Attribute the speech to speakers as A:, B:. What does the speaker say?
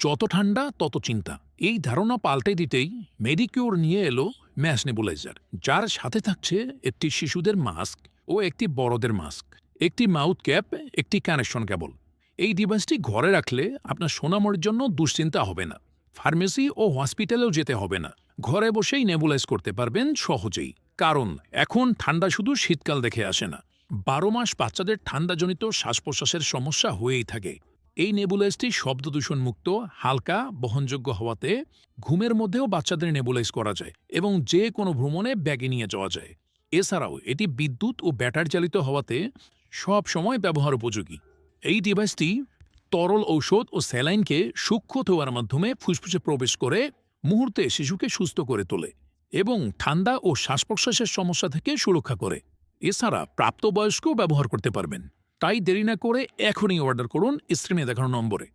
A: যত ঠান্ডা তত চিন্তা। এই ধারণা পাল্টে দিতেই মেডিকিউর নিয়ে এলো ম্যাশ নেবুলাইজার, যার সাথে থাকছে একটি শিশুদের মাস্ক ও একটি বড়দের মাস্ক, একটি মাউথ ক্যাপ, একটি কানেকশন কেবল। এই ডিভাইসটি ঘরে রাখলে আপনার সোনামরির জন্য দুশ্চিন্তা হবে না। ফার্মেসি ও হসপিটালেও যেতে হবে না। ঘরে বসেই নেবুলাইজ করতে পারবেন সহজেই। কারণ এখন ঠান্ডা শুধু শীতকাল দেখে আসে না, 12 মাস বাচ্চাদের ঠান্ডাজনিত শ্বাস প্রশ্বাসের সমস্যা হয়েই থাকে। এই নেবুলাইজটি শব্দ দূষণ মুক্ত, হালকা, বহনযোগ্য হওয়াতে ঘুমের মধ্যেও বাচ্চাদের নেবুলাইজ করা যায় এবং যে কোনো ভ্রমণে ব্যাগে নিয়ে যাওয়া যায়। এছাড়াও এটি বিদ্যুৎ ও ব্যাটারি চালিত হওয়াতে সব সময় ব্যবহার উপযোগী। এই ডিভাইসটি তরল ঔষধ ও স্যালাইনকে সূক্ষ্ম ধোয়ার মাধ্যমে ফুসফুসে প্রবেশ করে মুহূর্তে শিশুকে সুস্থ করে তোলে এবং ঠান্ডা ও শ্বাস প্রশ্বাসের সমস্যা থেকে সুরক্ষা করে। এছাড়া প্রাপ্তবয়স্কও ব্যবহার করতে পারবেন। তাই দেরি না করে এখনই অর্ডার করুন স্ক্রিনে দেখানো নম্বরে।